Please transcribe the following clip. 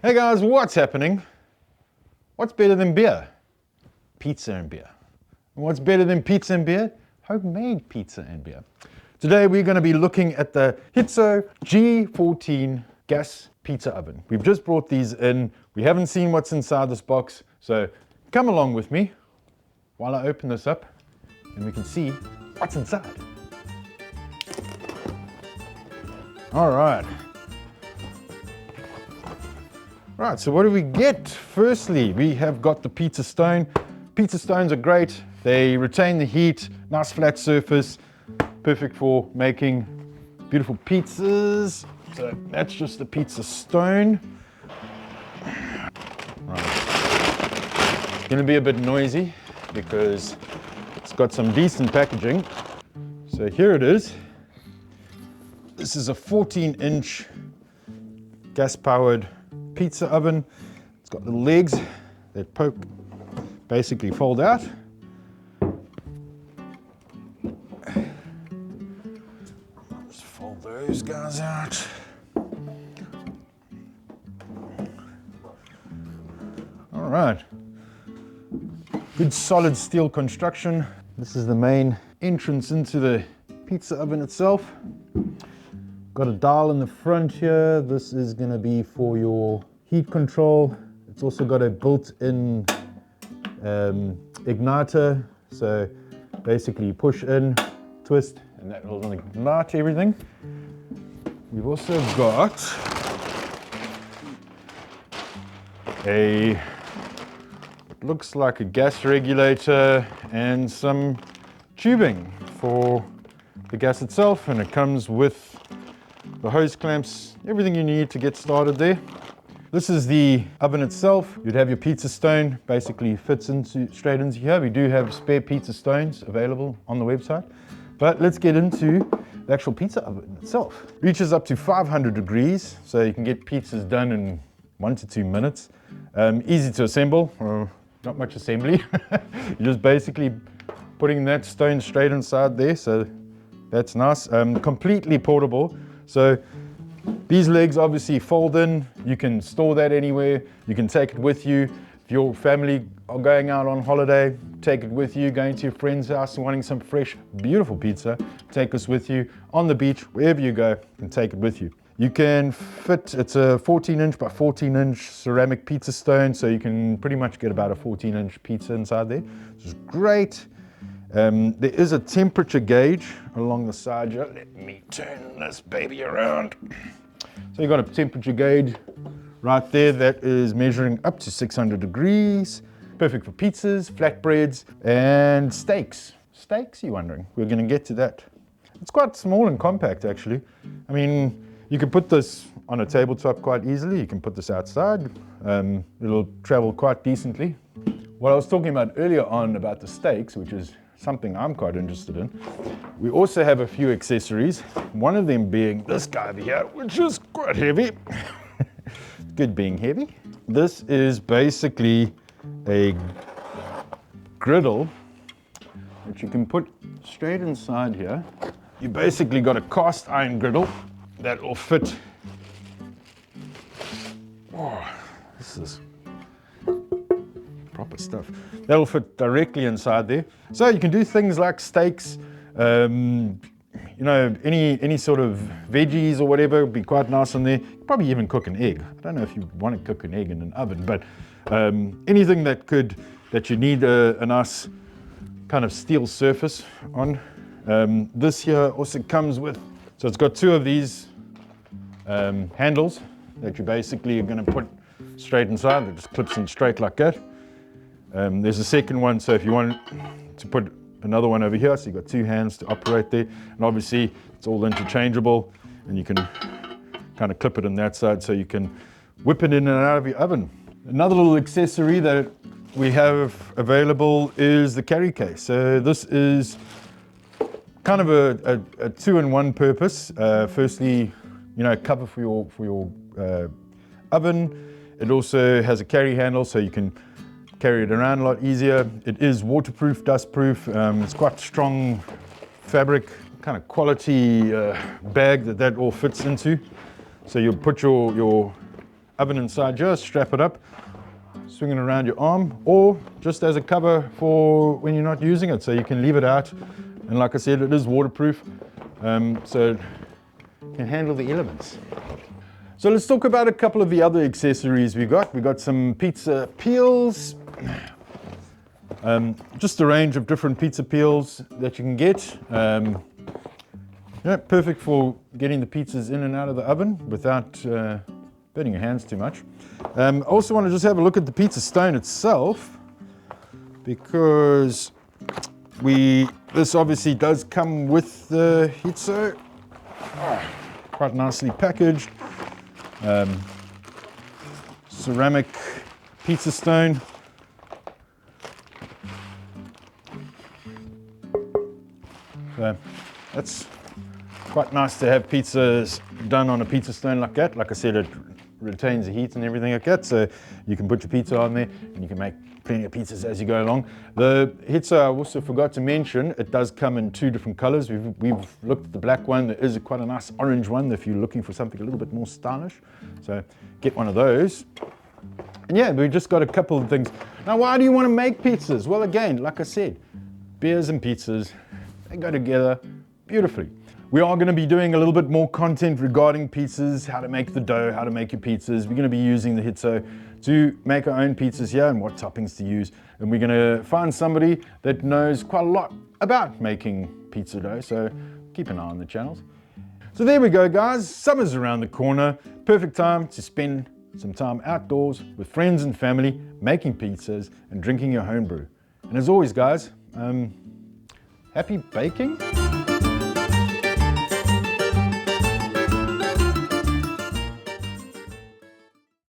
Hey guys, what's happening? What's better than beer? Pizza and beer. And what's better than pizza and beer? Homemade pizza and beer. Today we're going to be looking at the Hitzo G14 gas pizza oven. We've just brought these in. We haven't seen what's inside this box, so come along with me while I open this up and we can see what's inside. All right. Right, so what do we get? Firstly, we have got the pizza stone. Pizza stones are great. They retain the heat, nice flat surface, perfect for making beautiful pizzas. So that's just the pizza stone. Right. It's gonna be a bit noisy because it's got some decent packaging. So here it is. This is a 14-inch gas-powered pizza oven. It's got little legs that basically fold out. Just fold those guys out. All right. Good solid steel construction. This is the main entrance into the pizza oven itself. Got a dial in the front here. This is going to be for your heat control. It's also got a built-in igniter. So basically you push in, twist, and that will ignite everything. We've also got what looks like a gas regulator and some tubing for the gas itself, and it comes with the hose clamps, everything you need to get started there. This is the oven itself. You'd have your pizza stone, basically fits straight into here. We do have spare pizza stones available on the website. But let's get into the actual pizza oven itself. Reaches up to 500 degrees, so you can get pizzas done in 1 to 2 minutes. Easy to assemble, not much assembly. You're just basically putting that stone straight inside there, so that's nice. Completely portable. So these legs obviously fold in. You can store that anywhere. You can take it with you. If your family are going out on holiday, take it with you. Going to your friend's house and wanting some fresh, beautiful pizza, take this with you. On the beach, wherever you go, you can take it with you. You can fit, it's a 14-inch by 14-inch ceramic pizza stone, so you can pretty much get about a 14-inch pizza inside there, which is great. There is a temperature gauge along the side here. Let me turn this baby around. So you've got a temperature gauge right there that is measuring up to 600 degrees. Perfect for pizzas, flatbreads, and steaks. Steaks, you're wondering? We're going to get to that. It's quite small and compact, actually. I mean, you can put this on a tabletop quite easily. You can put this outside. It'll travel quite decently. What I was talking about earlier on about the steaks, which is something I'm quite interested in. We also have a few accessories, one of them being this guy over here, which is quite heavy. Good being heavy. This is basically a griddle that you can put straight inside here. You basically got a cast iron griddle that will fit. Oh, this is proper stuff. That'll fit directly inside there. So you can do things like steaks, you know, any sort of veggies or whatever would be quite nice on there. You could probably even cook an egg. I don't know if you want to cook an egg in an oven, but anything that you need a nice kind of steel surface on. This here also comes with, so it's got 2 of these handles that you basically are going to put straight inside. It just clips in straight like that. There's a second one, so if you want to put another one over here, so you've got 2 hands to operate there, and obviously it's all interchangeable, and you can kind of clip it on that side so you can whip it in and out of your oven. Another little accessory that we have available is the carry case. So this is kind of a 2-in-1 purpose. Firstly, you know, cover for your oven. It also has a carry handle, so you can carry it around a lot easier. It is waterproof, dustproof. It's quite strong fabric, kind of quality bag that all fits into. So you'll put your oven inside here, strap it up, swing it around your arm, or just as a cover for when you're not using it, so you can leave it out. And like I said, it is waterproof, so it can handle the elements. So let's talk about a couple of the other accessories we got. We got some pizza peels, just a range of different pizza peels that you can get. Perfect for getting the pizzas in and out of the oven without burning your hands too much. I also want to just have a look at the pizza stone itself, because this obviously does come with the Hitzo, quite nicely packaged. Ceramic pizza stone. So that's quite nice to have pizzas done on a pizza stone like that. Like I said, it retains the heat and everything like that, so you can put your pizza on there and you can make plenty of pizzas as you go along. The Hitzo, I also forgot to mention, it does come in 2 different colors. We've looked at the black one. There is quite a nice orange one if you're looking for something a little bit more stylish. So get one of those. And yeah, we just got a couple of things. Now, why do you want to make pizzas? Well, again, like I said, beers and pizzas, they go together beautifully. We are going to be doing a little bit more content regarding pizzas, how to make the dough, how to make your pizzas. We're going to be using the Hitzo to make our own pizzas here and what toppings to use. And we're going to find somebody that knows quite a lot about making pizza dough, so keep an eye on the channels. So there we go, guys. Summer's around the corner. Perfect time to spend some time outdoors with friends and family, making pizzas and drinking your home brew. And as always, guys, happy baking.